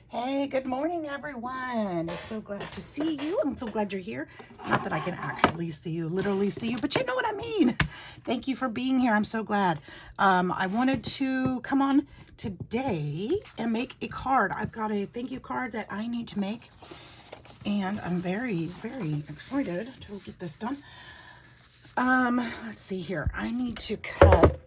Hey, good morning, everyone. I'm so glad to see you. I'm so glad you're here. Not that I can actually see you, literally see you, but you know what I mean. Thank you for being here. I'm so glad. I wanted to come on today and make a card. I've got a thank you card that I need to make, and I'm very, very excited to get this done. Let's see here. I need to cut.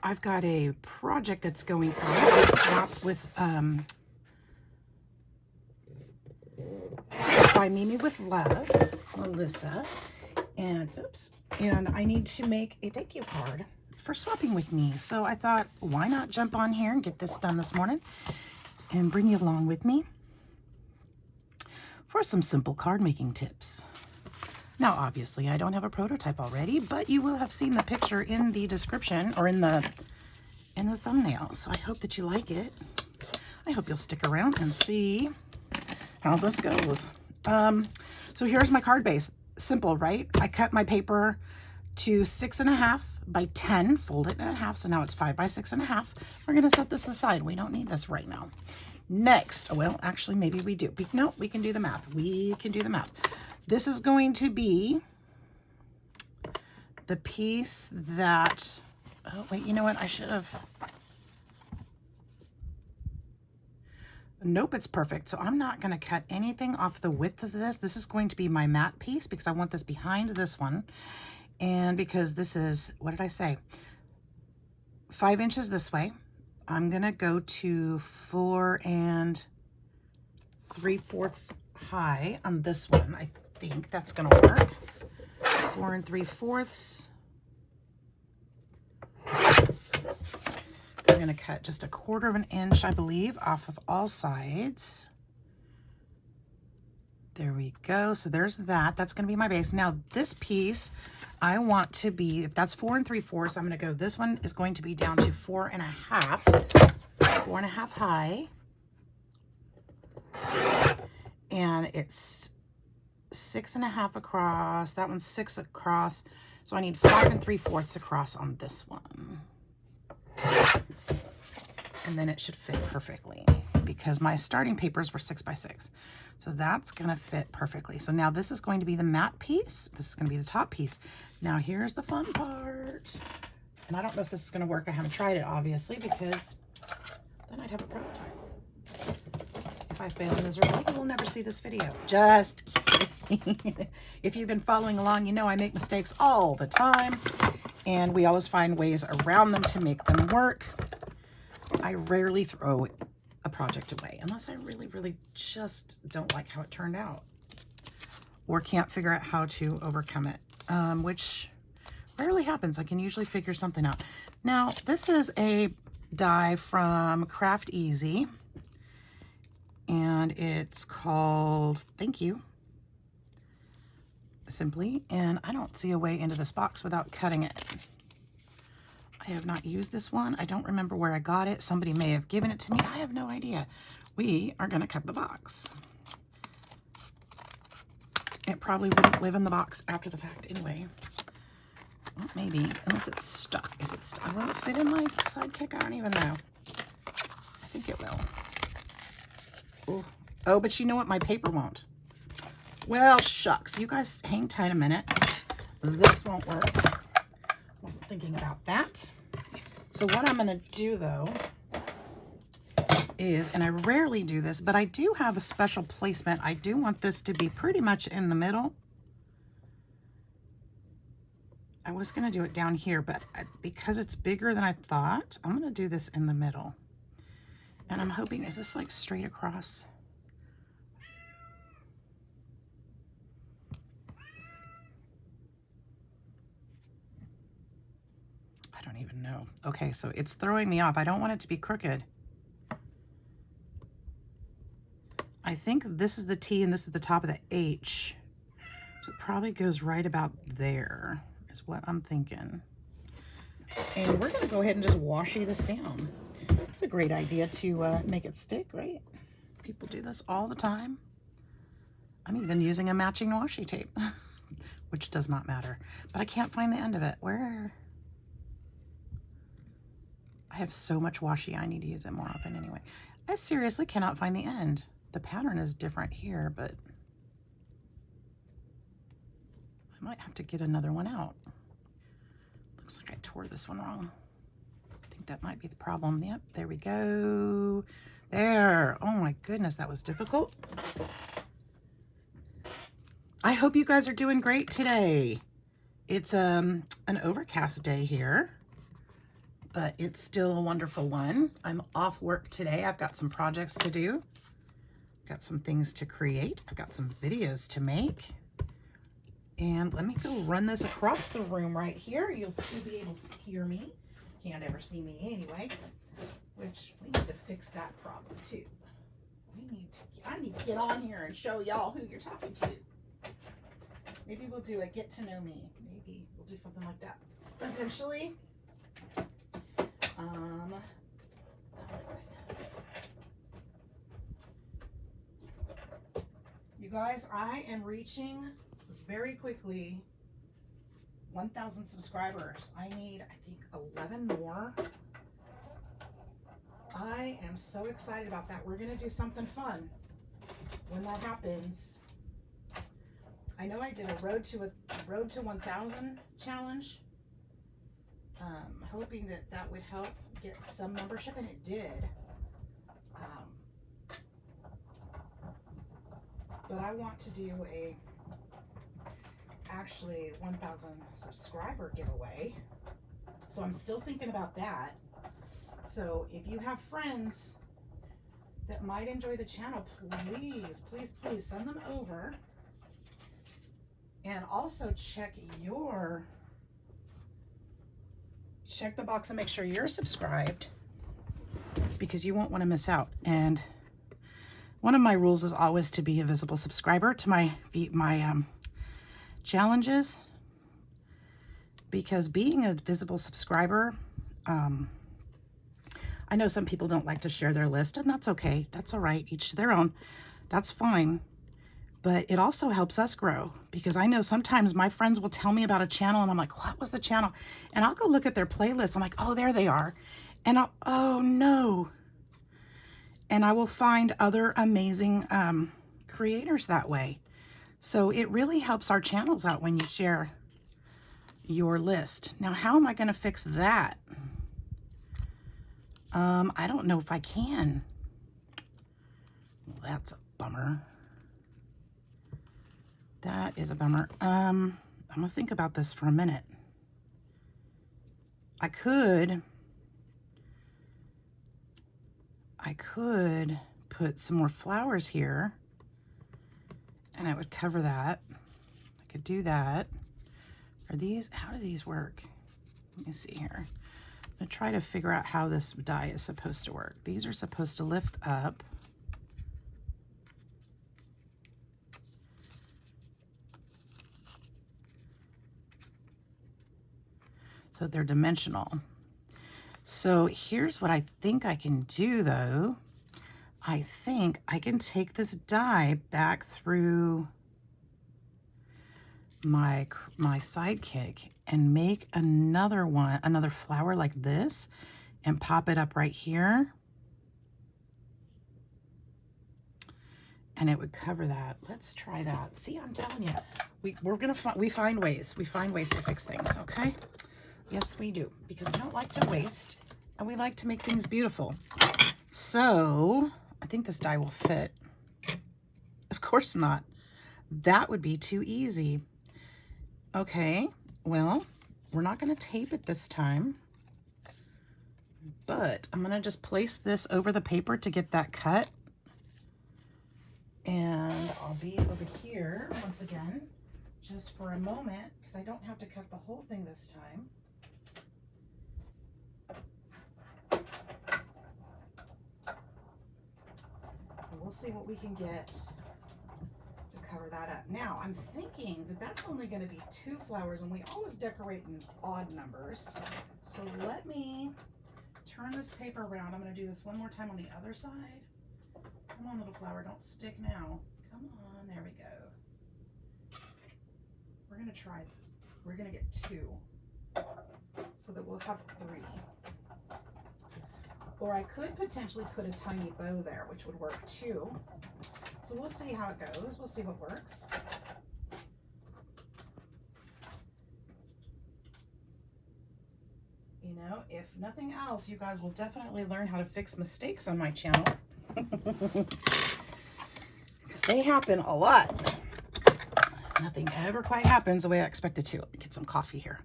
I've got a project that's going on. Swap with by Mimi with Love, Melissa, and I need to make a thank you card for swapping with me. So I thought, why not jump on here and get this done this morning and bring you along with me for some simple card making tips. Now, obviously, I don't have a prototype already, but you will have seen the picture in the description or in the thumbnail. So I hope that you like it. I hope you'll stick around and see how this goes. So here's my card base. Simple, right? I cut my paper to 6.5 by 10, fold it in half. So now it's 5 by 6.5. We're going to set this aside. We don't need this right now. Next, well, actually, maybe we do. No, we can do the math. We can do the math. This is going to be the piece that, oh, wait, you know what? I should have. Nope, it's perfect. So I'm not going to cut anything off the width of this. This is going to be my matte piece because I want this behind this one. And because this is, what did I say? 5 inches this way. I'm going to go to 4 3/4 high on this one. I think that's going to work. 4 3/4. I'm going to cut just 1/4 of an inch, I believe, off of all sides. There we go. So there's that. That's going to be my base. Now this piece, I want to be, if that's 4 3/4, I'm going to go, this one is going to be down to 4.5. 4.5 high. And it's 6.5 across. That one's 6 across. So I need 5 3/4 across on this one. And then it should fit perfectly because my starting papers were 6 by 6. So that's going to fit perfectly. So now this is going to be the matte piece. This is going to be the top piece. Now here's the fun part. And I don't know if this is going to work. I haven't tried it, obviously, because then I'd have a prototype. If I fail miserably, you will never see this video. Just kidding. If you've been following along, you know I make mistakes all the time. And we always find ways around them to make them work. I rarely throw a project away unless I really, really just don't like how it turned out or can't figure out how to overcome it, which rarely happens. I can usually figure something out. Now, this is a die from Craft Easy, and it's called Thank You, simply, and I don't see a way into this box without cutting it. I have not used this one. I don't remember where I got it. Somebody may have given it to me. I have no idea. We are going to cut the box. It probably wouldn't live in the box after the fact anyway. Well, maybe, unless it's stuck. Is it stuck? Will it fit in my sidekick? I don't even know. I think it will. Ooh. Oh, but you know what? My paper won't. Well, shucks. You guys hang tight a minute. This won't work. Wasn't thinking about that. So what I'm going to do, though, is, and I rarely do this, but I do have a special placement. I do want this to be pretty much in the middle. I was going to do it down here, but because it's bigger than I thought, I'm going to do this in the middle. And I'm hoping, is this like straight across? I don't even know. Okay, so it's throwing me off. I don't want it to be crooked. I think this is the T and this is the top of the H. So it probably goes right about there is what I'm thinking. And we're gonna go ahead and just washi this down. It's a great idea to make it stick, right? People do this all the time. I'm even using a matching washi tape, which does not matter. But I can't find the end of it. Where? I have so much washi, I need to use it more often anyway. I seriously cannot find the end. The pattern is different here, but I might have to get another one out. Looks like I tore this one wrong. I think that might be the problem. Yep, there we go. There. Oh my goodness, that was difficult. I hope you guys are doing great today. It's an overcast day here, but it's still a wonderful one. I'm off work today. I've got some projects to do. Got some things to create. I've got some videos to make. And let me go run this across the room right here. You'll still be able to hear me. Can't ever see me anyway, which we need to fix that problem too. I need to get on here and show y'all who you're talking to. Maybe we'll do a get to know me. Maybe we'll do something like that eventually. Oh my goodness. You guys, I am reaching very quickly 1,000 subscribers. I need, I think, 11 more. I am so excited about that. We're gonna do something fun when that happens. I know I did a road to 1,000 challenge, hoping that that would help get some membership, and it did. But I want to do a actually 1,000 subscriber giveaway, so I'm still thinking about that. So if you have friends that might enjoy the channel, please send them over. And also check the box and make sure you're subscribed, because you won't want to miss out. And one of my rules is always to be a visible subscriber to my challenges, because being a visible subscriber, I know some people don't like to share their list, and that's okay. That's all right. Each to their own. That's fine. But it also helps us grow, because I know sometimes my friends will tell me about a channel and I'm like, what was the channel? And I'll go look at their playlist. I'm like, oh, there they are. And oh no. And I will find other amazing creators that way. So it really helps our channels out when you share your list. Now, how am I going to fix that? I don't know if I can. Well, that's a bummer. That is a bummer. I'm gonna think about this for a minute. I could put some more flowers here, and I would cover that. I could do that. Are these, how do these work? Let me see here. I'm gonna try to figure out how this die is supposed to work. These are supposed to lift up. So they're dimensional. So here's what I think I can do though. I think I can take this die back through my Sidekick and make another flower like this and pop it up right here. And it would cover that. Let's try that. See, I'm telling you, we find ways to fix things, okay? Yes, we do, because we don't like to waste, and we like to make things beautiful. So I think this die will fit. Of course not. That would be too easy. Okay, well, we're not going to tape it this time, but I'm going to just place this over the paper to get that cut. And I'll be over here once again, just for a moment, because I don't have to cut the whole thing this time. We'll see what we can get to cover that up. Now, I'm thinking that that's only going to be 2 flowers, and we always decorate in odd numbers. So let me turn this paper around. I'm going to do this one more time on the other side. Come on, little flower, don't stick now. Come on, there we go. We're going to try this. We're going to get 2 so that we'll have 3. Or I could potentially put a tiny bow there, which would work too. So we'll see how it goes. We'll see what works. You know, if nothing else, you guys will definitely learn how to fix mistakes on my channel. Because they happen a lot. Nothing ever quite happens the way I expect it to. Get some coffee here.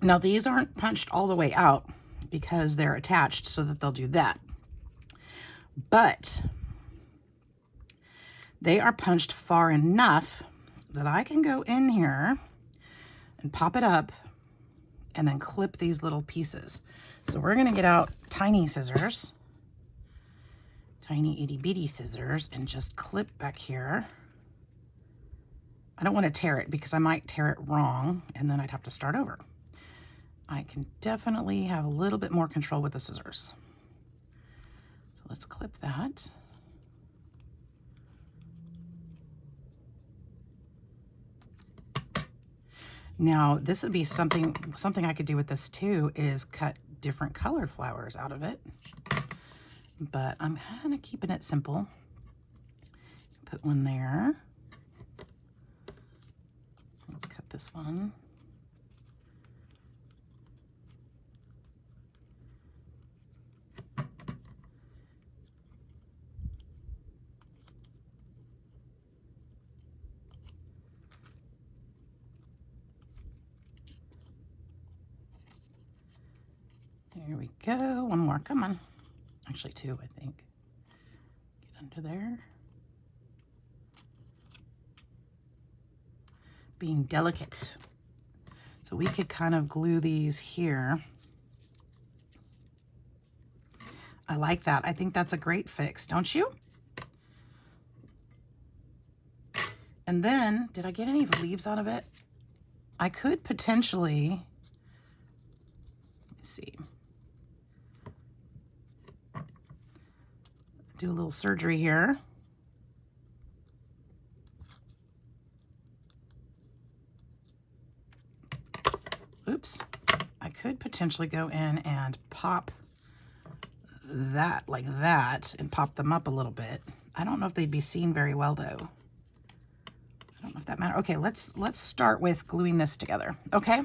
Now these aren't punched all the way out because they're attached so that they'll do that. But they are punched far enough that I can go in here and pop it up and then clip these little pieces. So we're gonna get out tiny scissors, tiny itty bitty scissors, and just clip back here. I don't want to tear it because I might tear it wrong and then I'd have to start over. I can definitely have a little bit more control with the scissors. So let's clip that. Now this would be something I could do with this too, is cut different colored flowers out of it. But I'm kind of keeping it simple. Put one there. Let's cut this one. There we go. One more. Come on. Actually, two, I think. Get under there. Being delicate. So we could kind of glue these here. I like that. I think that's a great fix, don't you? And then, did I get any leaves out of it? I could potentially, let's see. Do a little surgery here. Oops. I could potentially go in and pop that like that and pop them up a little bit. I don't know if they'd be seen very well though. I don't know if that matters. Okay, let's start with gluing this together. Okay,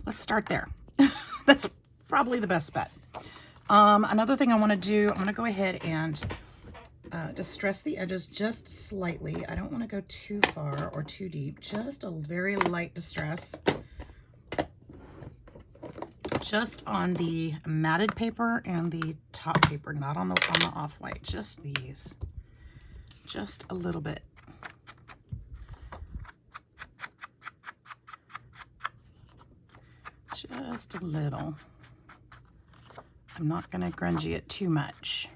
let's start there. That's probably the best bet. Another thing I want to do, I'm going to go ahead and distress the edges just slightly. I don't want to go too far or too deep. Just a very light distress. Just on the matted paper and the top paper, not on the off-white. Just these. Just a little bit. Just a little. I'm not going to grungy it too much.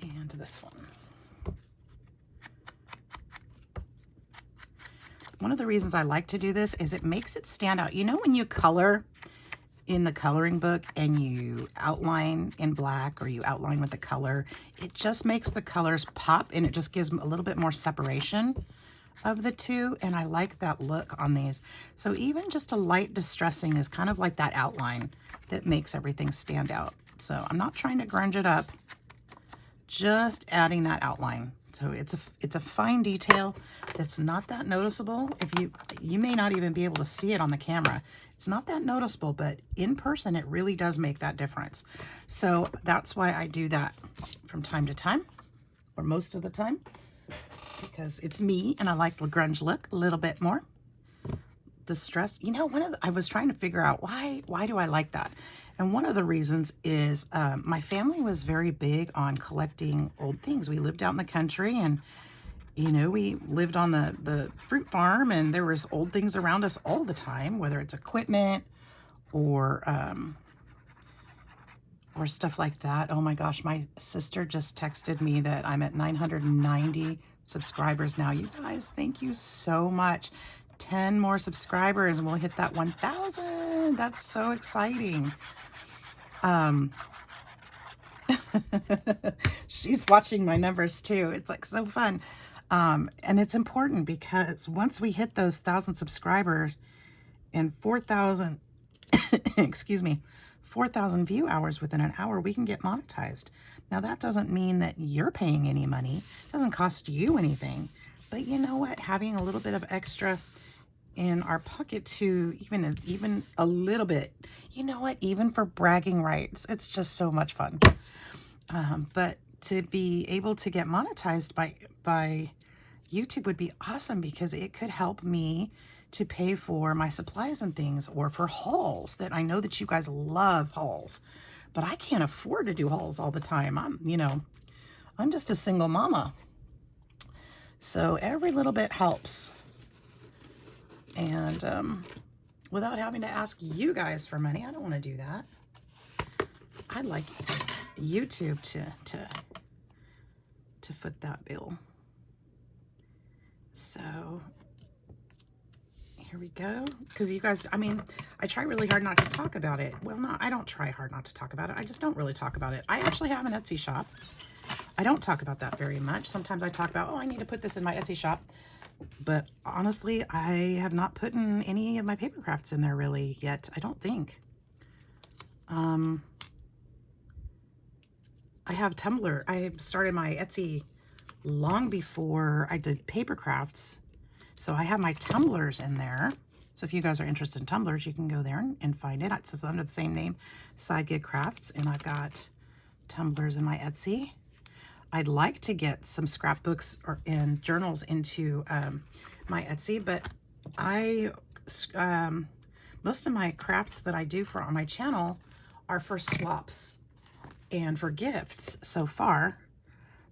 And this one. One of the reasons I like to do this is it makes it stand out. You know when you color in the coloring book and you outline in black or you outline with the color, it just makes the colors pop and it just gives them a little bit more separation of the two, and I like that look on these. So even just a light distressing is kind of like that outline that makes everything stand out. So I'm not trying to grunge it up, just adding that outline. So it's a fine detail that's not that noticeable. If you may not even be able to see it on the camera. It's not that noticeable, but in person it really does make that difference. So that's why I do that from time to time, or most of the time, because it's me and I like the grunge look a little bit more. Distress, you know, I was trying to figure out why do I like that? And one of the reasons is my family was very big on collecting old things. We lived out in the country, and you know, we lived on the fruit farm, and there was old things around us all the time, whether it's equipment or stuff like that. Oh my gosh, my sister just texted me that I'm at 990 subscribers now. You guys, thank you so much. 10 more subscribers and we'll hit that 1,000. That's so exciting. She's watching my numbers too. It's like so fun. And it's important because once we hit those 1,000 subscribers and 4,000, excuse me, 4,000 view hours within an hour, we can get monetized. Now that doesn't mean that you're paying any money. It doesn't cost you anything. But you know what? Having a little bit of extra in our pocket to even a little bit, you know what? Even for bragging rights, it's just so much fun. But to be able to get monetized by YouTube would be awesome because it could help me to pay for my supplies and things, or for hauls that I know that you guys love hauls, but I can't afford to do hauls all the time. I'm just a single mama. So every little bit helps. And without having to ask you guys for money, I don't want to do that. I'd like YouTube to foot that bill. So here we go. Because you guys, I try really hard not to talk about it. Well, no, I don't try hard not to talk about it. I just don't really talk about it. I actually have an Etsy shop. I don't talk about that very much. Sometimes I talk about, oh, I need to put this in my Etsy shop. But honestly, I have not put in any of my paper crafts in there really yet. I don't think. I have Tumblr. I started my Etsy long before I did paper crafts. So I have my tumblers in there. So if you guys are interested in tumblers, you can go there and find it. It's under the same name, SideGigCrafts, and I've got tumblers in my Etsy. I'd like to get some scrapbooks and journals into my Etsy, but most of my crafts that I do on my channel are for swaps and for gifts so far.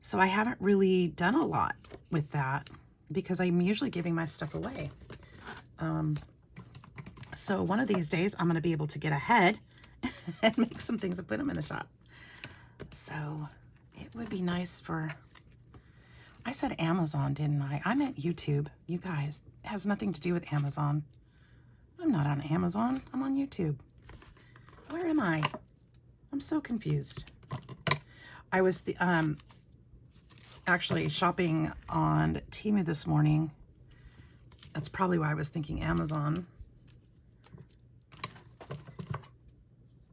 So I haven't really done a lot with that because I'm usually giving my stuff away. So one of these days I'm going to be able to get ahead and make some things and put them in the shop. So it would be nice for, I said Amazon, didn't I? I meant YouTube. You guys, it has nothing to do with Amazon. I'm not on Amazon. I'm on YouTube. Where am I? I'm so confused. I was actually shopping on Temu this morning. That's probably why I was thinking Amazon.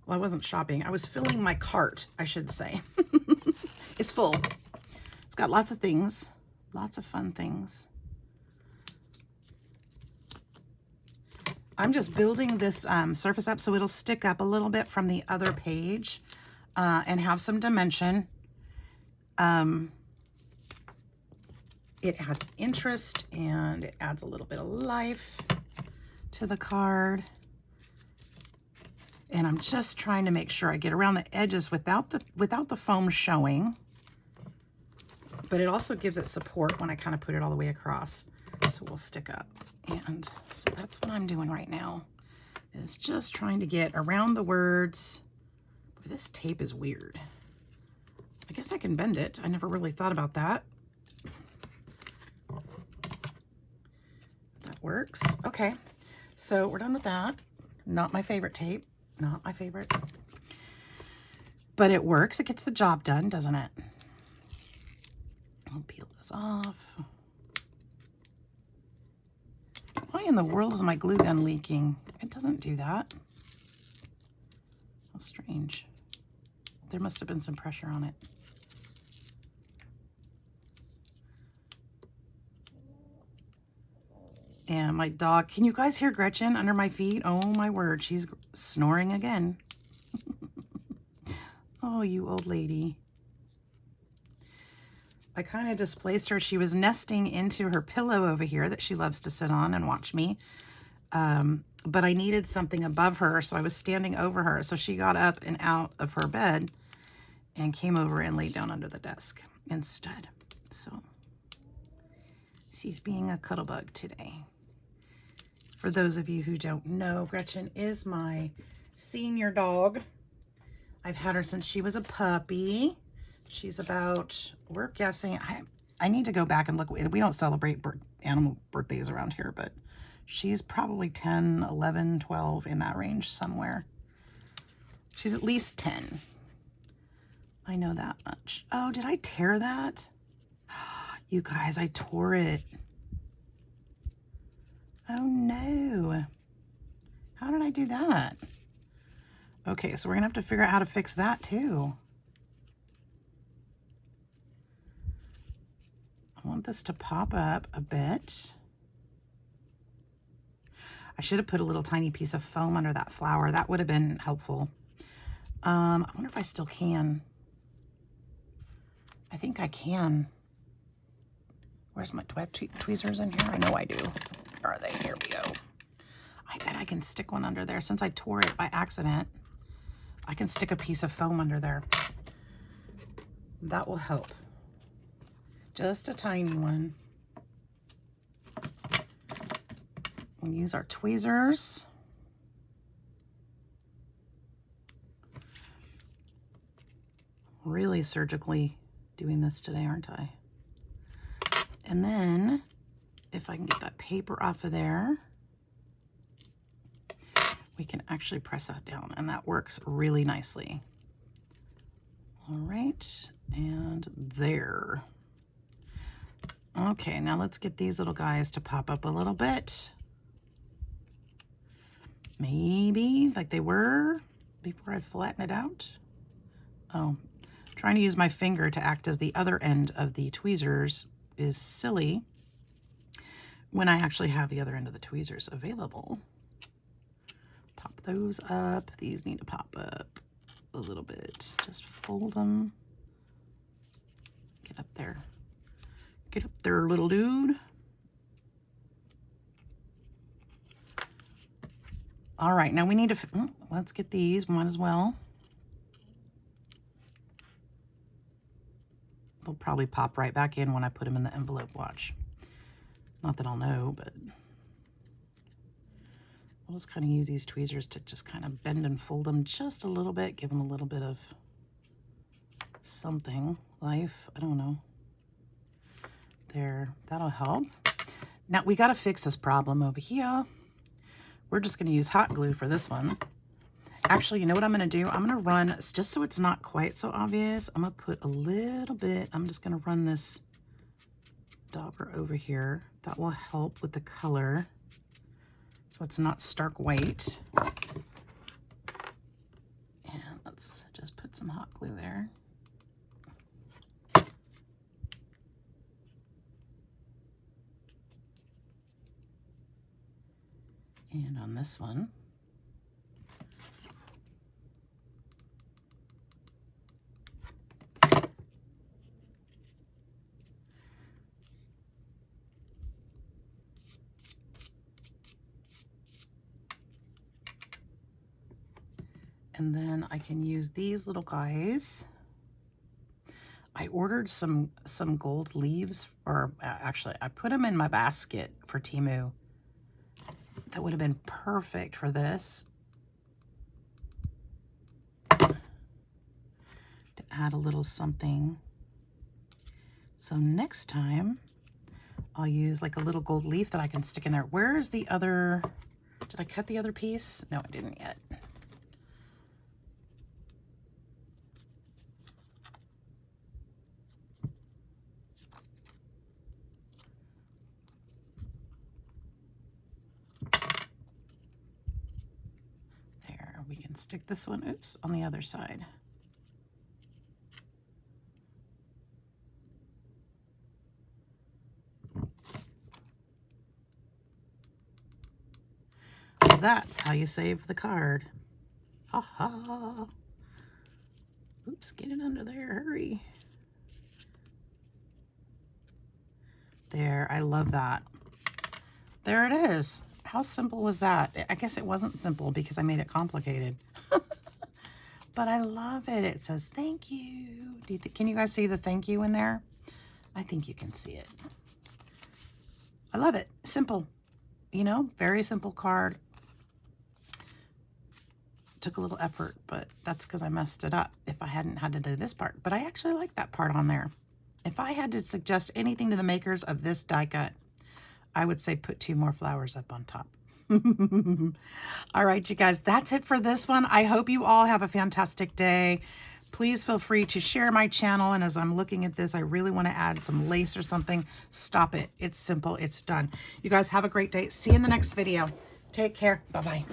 Well, I wasn't shopping. I was filling my cart, I should say. It's full. It's got lots of things, lots of fun things. I'm just building this surface up so it'll stick up a little bit from the other page and have some dimension. It adds interest and it adds a little bit of life to the card. And I'm just trying to make sure I get around the edges without the foam showing. But it also gives it support when I kind of put it all the way across. So we'll stick up. And so that's what I'm doing right now, is just trying to get around the words. Boy, this tape is weird. I guess I can bend it. I never really thought about that. That works. Okay, so we're done with that. Not my favorite tape. Not my favorite. But it works. It gets the job done, doesn't it? I'll peel this off. Why in the world is my glue gun leaking? It doesn't do that. How strange. There must have been some pressure on it. And my dog, can you guys hear Gretchen under my feet? Oh my word, she's snoring again. Oh, you old lady. I kind of displaced her. She was nesting into her pillow over here that she loves to sit on and watch me. But I needed something above her, so I was standing over her. So she got up and out of her bed and came over and laid down under the desk instead. So she's being a cuddle bug today. For those of you who don't know, Gretchen is my senior dog. I've had her since she was a puppy. She's about, we're guessing, I need to go back and look. We don't celebrate animal birthdays around here, but she's probably 10, 11, 12, in that range somewhere. She's at least 10. I know that much. Oh, did I tear that? You guys, I tore it. Oh no. How did I do that? Okay, so we're gonna have to figure out how to fix that too. I want this to pop up a bit. I should have put a little tiny piece of foam under that flower. That would have been helpful. I wonder if I still can. I think I can. Where's my, do I have tweezers in here? I know I do. Where are they? Here we go. I bet I can stick one under there. Since I tore it by accident, I can stick a piece of foam under there. That will help. Just a tiny one. We'll use our tweezers. Really surgically doing this today, aren't I? And then, if I can get that paper off of there, we can actually press that down, and that works really nicely. All right, and there. Okay, now let's get these little guys to pop up a little bit. Maybe like they were before I flatten it out. Oh, trying to use my finger to act as the other end of the tweezers is silly when I actually have the other end of the tweezers available. Pop those up. These need to pop up a little bit. Just fold them. Get up there. Get up there, little dude. All right, now we need to, let's get these, might as well. They'll probably pop right back in when I put them in the envelope, watch. Not that I'll know, but I'll just kind of use these tweezers to just kind of bend and fold them just a little bit, give them a little bit of something, life, I don't know. There, that'll help. Now we gotta fix this problem over here. We're just gonna use hot glue for this one. Actually, you know what I'm gonna do? I'm gonna run, just so it's not quite so obvious, I'm gonna put a little bit, I'm just gonna run this dauber over here. That will help with the color, so it's not stark white. And let's just put some hot glue there. And on this one, and then I can use these little guys. I ordered some gold leaves, or actually I put them in my basket for Temu. That would have been perfect for this. To add a little something. So next time, I'll use like a little gold leaf that I can stick in there. Where's the other, did I cut the other piece? No, I didn't yet. We can stick this one, oops, on the other side. Well, that's how you save the card. Ha ha. Oops, get it under there, hurry. There, I love that. There it is. How simple was that? I guess it wasn't simple because I made it complicated. But I love it. It says, thank you. Can you guys see the thank you in there? I think you can see it. I love it. Simple. You know, very simple card. Took a little effort, but that's because I messed it up if I hadn't had to do this part. But I actually like that part on there. If I had to suggest anything to the makers of this die cut, I would say put 2 more flowers up on top. All right, you guys, that's it for this one. I hope you all have a fantastic day. Please feel free to share my channel. And as I'm looking at this, I really want to add some lace or something. Stop it. It's simple. It's done. You guys have a great day. See you in the next video. Take care. Bye-bye.